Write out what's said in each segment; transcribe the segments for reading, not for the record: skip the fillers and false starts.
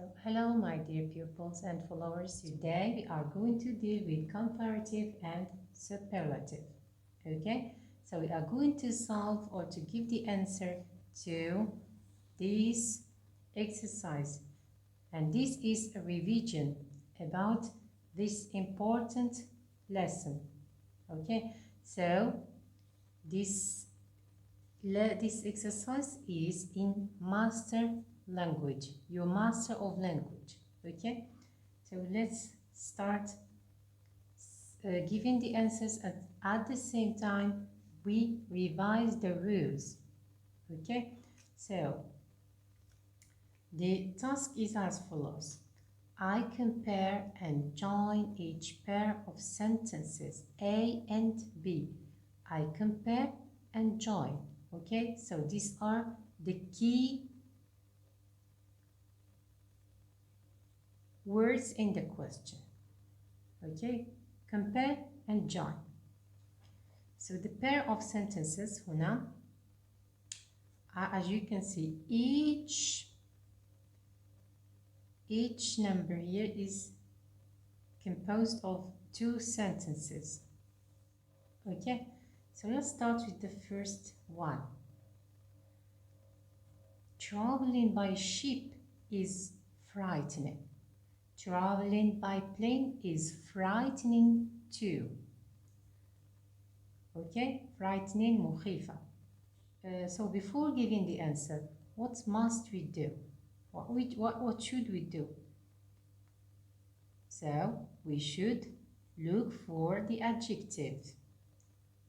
So hello my dear pupils and followers. Today we are going to deal with comparative and superlative. Okay, so we are going to solve or to give the answer to this exercise, and this is a revision about this important lesson. Okay, so this exercise is in master language, your master of language. Okay, so let's start giving the answers, and at the same time we revise the rules. Okay, so the task is as follows. I compare and join each pair of sentences A and B. I compare and join. Okay, so these are the key words in the question. Okay, compare and join. So the pair of sentences هنا, as you can see, each number here is composed of two sentences. Okay, so let's start with the first one. Traveling by ship is frightening. Traveling by plane is frightening too. Okay, frightening, مخيفة. So before giving the answer, what must we do? What should we do? So we should look for the adjectives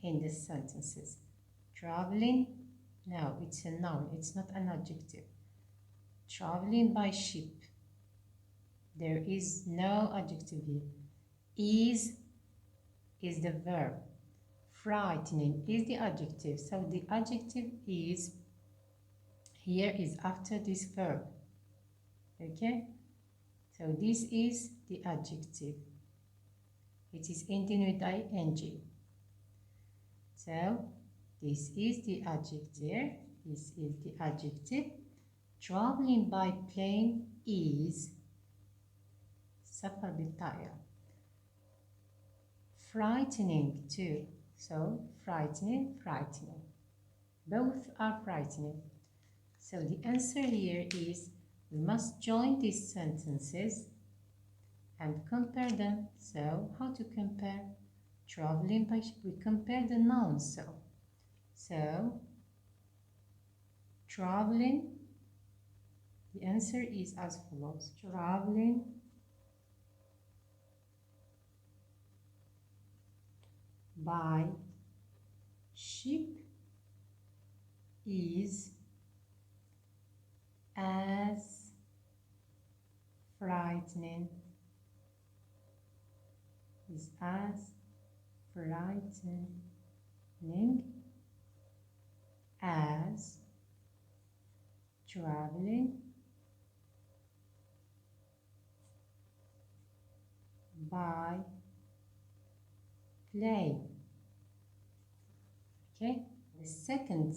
in the sentences. Traveling, no, it's a noun, it's not an adjective. Traveling by ship, there is no adjective here. Is the verb. Frightening is the adjective. So the adjective is here is after this verb. Okay? So this is the adjective. It is ending with ing. So this is the adjective. This is the adjective. Traveling by plane is سفر بالطائرة. Frightening too. So frightening. Both are frightening. So the answer here is we must join these sentences and compare them. So how to compare? Traveling by ship, we compare the nouns. So traveling, the answer is as follows. Traveling by ship is as frightening as traveling by plane. Okay, the second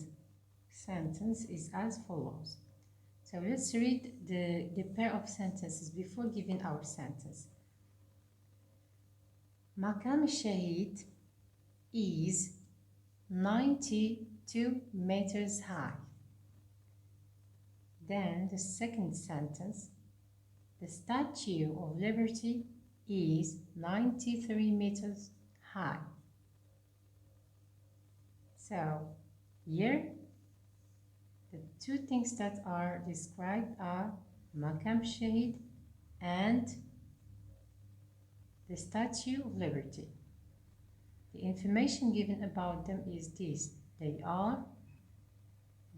sentence is as follows. So let's read the pair of sentences before giving our sentence. مقام الشهيد is 92 meters high. Then the second sentence, the Statue of Liberty is 93 meters high. So here the two things that are described are مقام الشهيد and the Statue of Liberty. The information given about them is this. They are,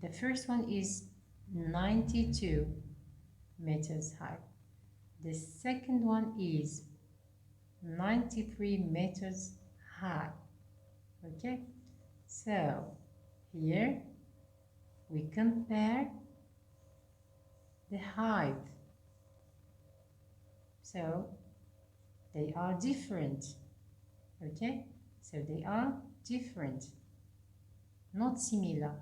the first one is 92 meters high. The second one is 93 meters high. Okay, so here we compare the height. So they are different. Okay, so they are different, not similar.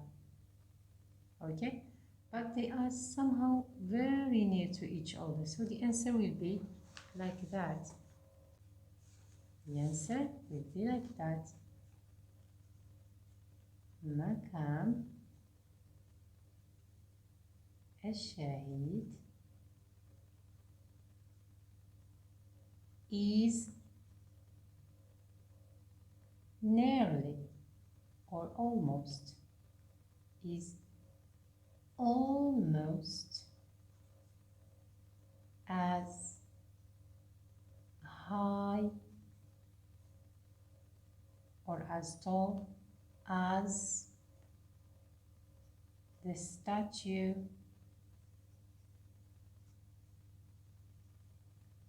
Okay, but they are somehow very near to each other. So the answer will be like that. The answer will be like that. مكان الشاهد is nearly or almost as high or as tall as the Statue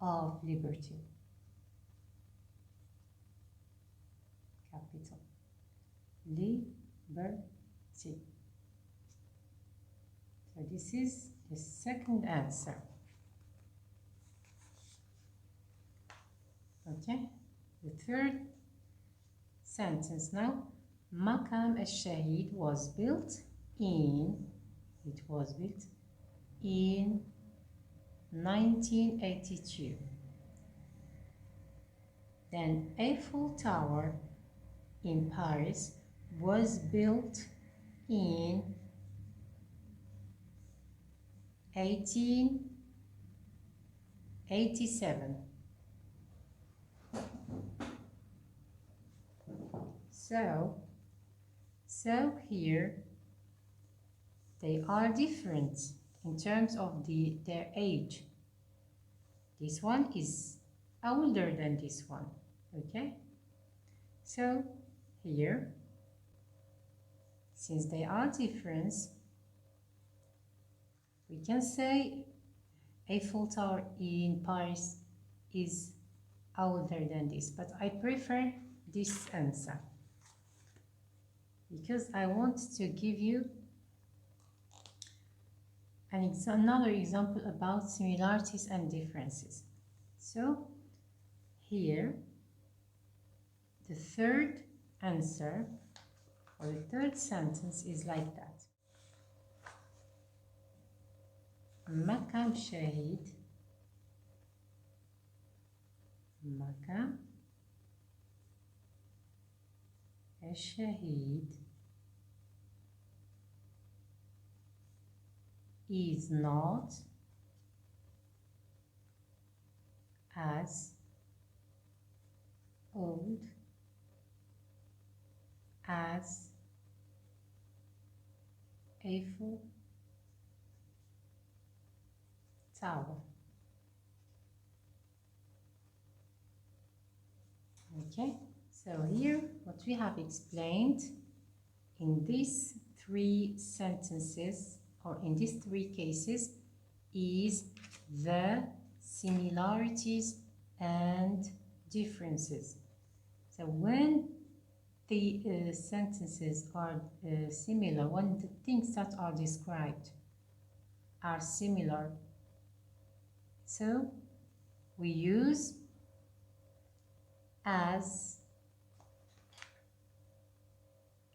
of Liberty. Capital Liberty. So this is the second answer. Okay, the third sentence now. مقام الشهيد was built in 1982. Then Eiffel Tower in Paris was built in 1887. So here they are different in terms of their age. This one is older than this one, okay? So here, since they are different, we can say Eiffel Tower in Paris is older than this, but I prefer this answer because I want to give you another example about similarities and differences. So here the third answer or the third sentence is like that. مقام شهيد مقام الشهيد is not as old as Eiffel Tower. Okay, so here what we have explained in these three sentences or in these three cases is the similarities and differences. So when the sentences are similar, when the things that are described are similar, so we use as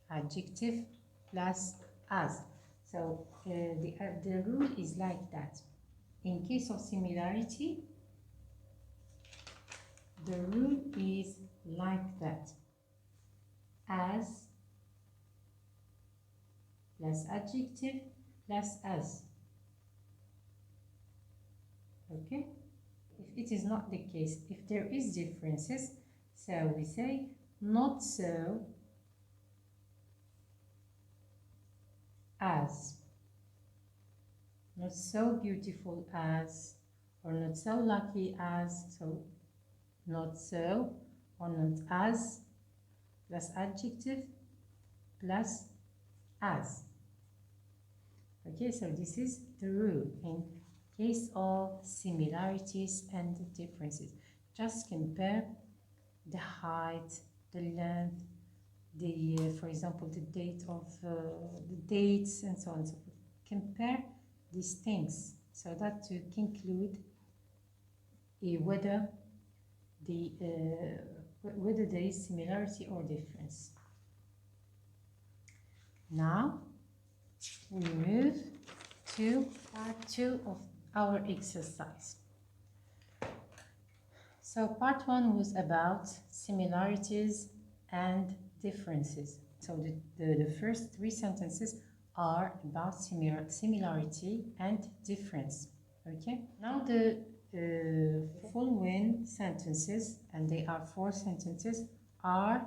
adjective plus as. So the rule is like that. In case of similarity, the rule is like that. As plus adjective plus as. Okay? If it is not the case, if there is differences, so we say not so as, not so beautiful as, or not so lucky as. So not so or not as plus adjective plus as. Okay, so this is the rule in case of similarities and differences. Just compare the height, the length, the for example the date of the dates and so on and so forth. Compare these things so that to conclude whether there is similarity or difference. Now we move to part 2 of our exercise. So part 1 was about similarities and differences. So the first 3 sentences are about similarity and difference. Okay, now the following sentences, and they are 4 sentences, are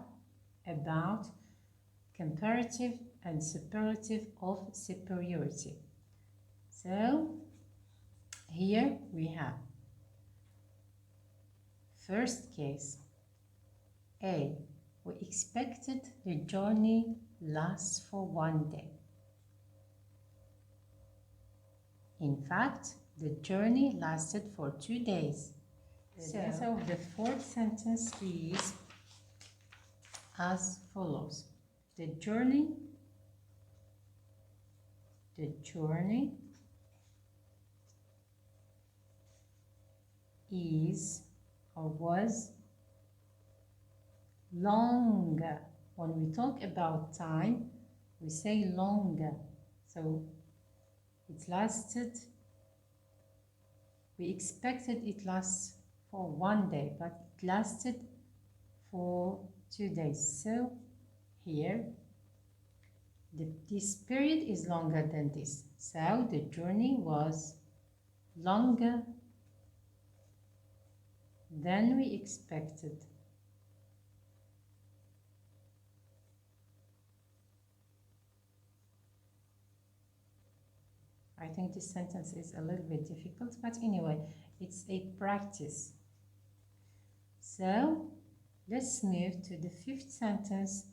about comparative and superlative of superiority. So here we have first case. A. We expected the journey lasts for 1 day. In fact, the journey lasted for 2 days. So the fourth sentence is as follows. The journey is or was longer. When we talk about time, we say longer. So it lasted, we expected it lasts for 1 day, but it lasted for 2 days. So here, this period is longer than this. So the journey was longer than we expected. I think this sentence is a little bit difficult, but anyway, it's a practice. So let's move to the fifth sentence.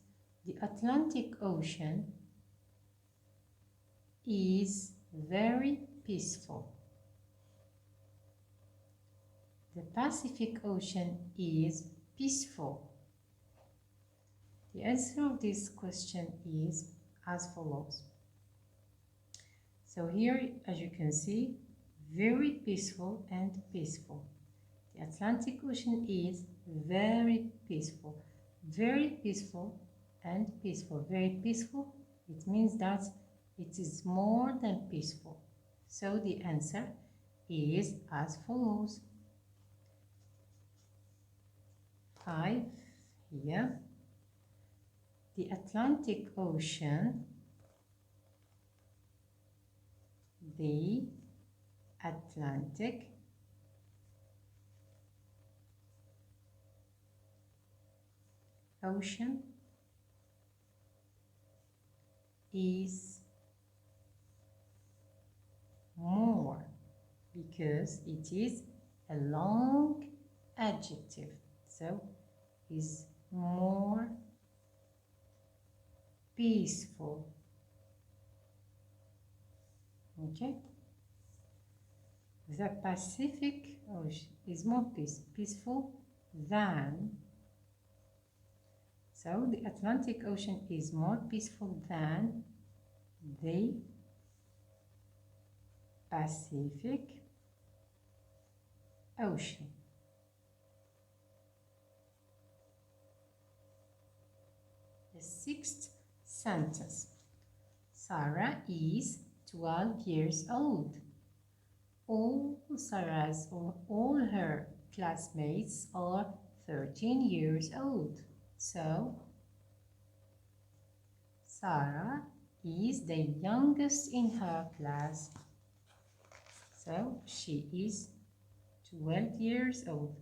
The Atlantic Ocean is very peaceful. The Pacific Ocean is peaceful. The answer of this question is as follows. So here, as you can see, very peaceful and peaceful. The Atlantic Ocean is very peaceful. Very peaceful and peaceful. Very peaceful, it means that it is more than peaceful. So the answer is as follows. 5 here. The Atlantic Ocean is more, because it is a long adjective. So is more peaceful. Okay. The Pacific Ocean is more peaceful than. So the Atlantic Ocean is more peaceful than the Pacific Ocean. The sixth sentence. Sarah is 12 years old. All Sarah's or all her classmates are 13 years old. So Sarah is the youngest in her class. So she is 12 years old.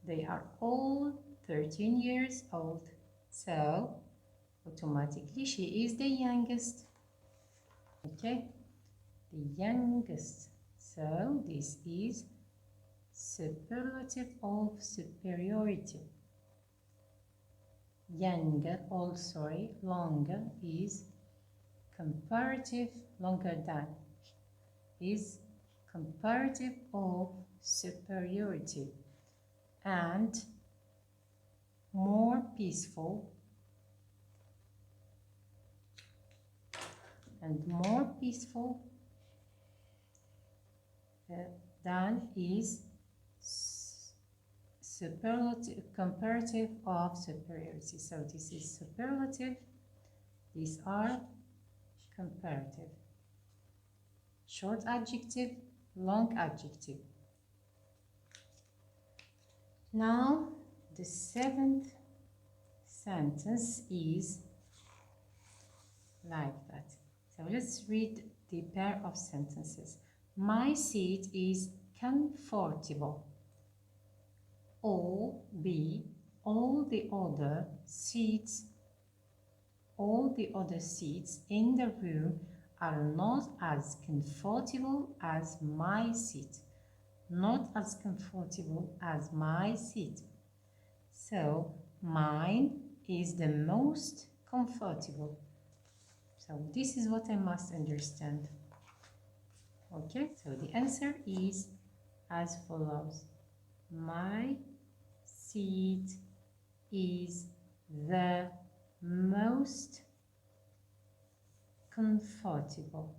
They are all 13 years old. So automatically she is the youngest. Okay, the youngest. So this is superlative of superiority. Younger, longer is comparative, longer than is comparative of superiority, and more peaceful than is superlative, comparative of superiority. So this is superlative, these are comparative. short adjective, long adjective. Now the seventh sentence is like that. So let's read the pair of sentences. My seat is comfortable. Or B, all the other seats in the room are not as comfortable as my seat. Not as comfortable as my seat. So mine is the most comfortable. So this is what I must understand. Okay, so the answer is as follows. My seat is the most comfortable.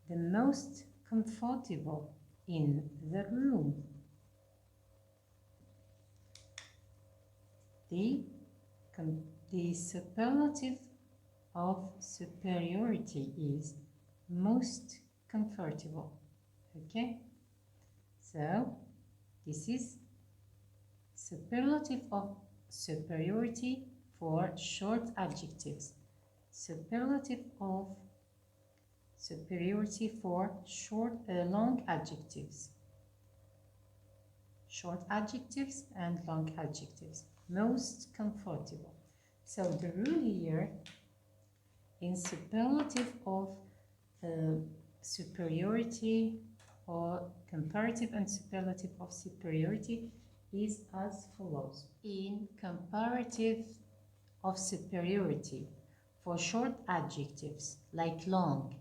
The most comfortable in the room. The superlative of superiority is most comfortable. Okay, so this is superlative of superiority for short adjectives. Superlative of superiority for long adjectives. Short adjectives and long adjectives. Most comfortable. So the rule here in superlative of superiority or comparative and superlative of superiority is as follows. In comparative of superiority for short adjectives like long,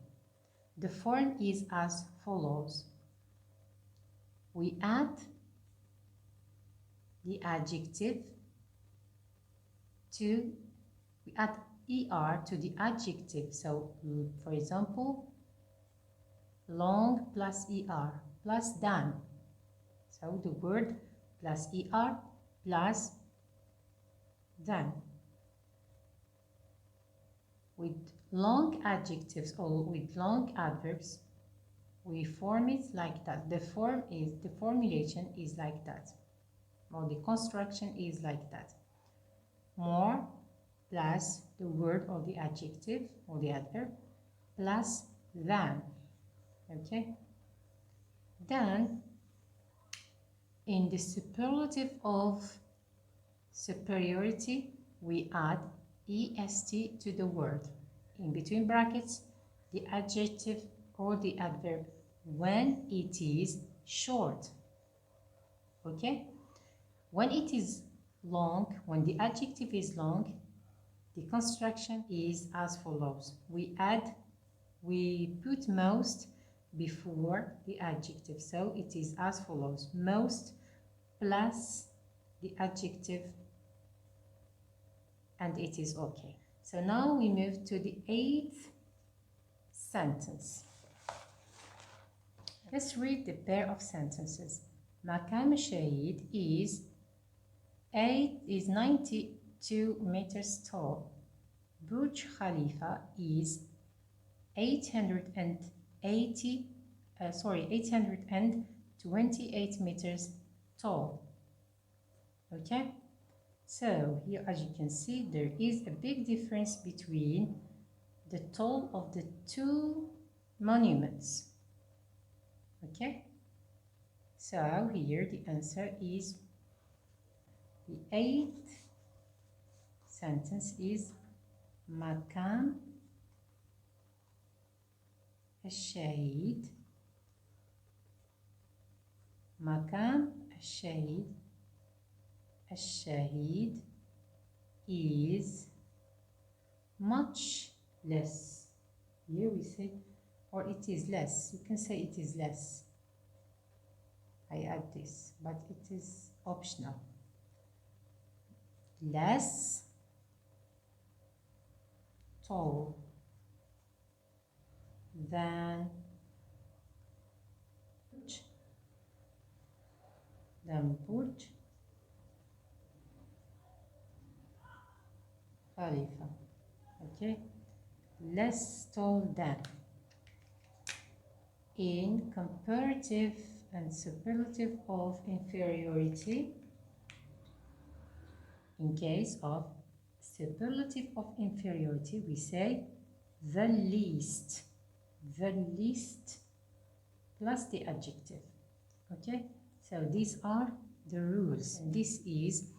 the form is as follows. We add the adjective we add er to the adjective. So for example, long plus er plus than. So the word plus er plus than. With long adjectives or with long adverbs, we form it like that. The formulation is like that, or the construction is like that. More plus the word or the adjective or the adverb plus than. Okay, then in the superlative of superiority, we add est to the word, in between brackets, the adjective or the adverb when it is short. Okay, when it is long, when the adjective is long, the construction is as follows. We put most before the adjective, so it is as follows. Most plus the adjective, and it is okay. So now we move to the 8th sentence. Let's read the pair of sentences. مقام الشهيد is 92 meters tall. Burj Khalifa is 828 meters tall. Okay, so here, as you can see, there is a big difference between the tall of the two monuments. Okay, so here the answer is, the 8th sentence is مقام الشهيد. مقام الشهيد is much less. Here we say, or it is less. You can say it is less. I add this, but it is optional. Less tall than Burj Khalifa. Okay, less tall than. In comparative and superlative of inferiority, in case of superlative of inferiority, we say the least plus the adjective. Okay, so these are the rules. And this is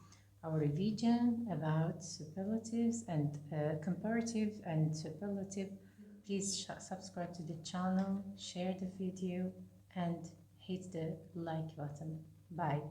our revision about superlatives and comparative and superlative. Please subscribe to the channel, share the video, and hit the like button. Bye.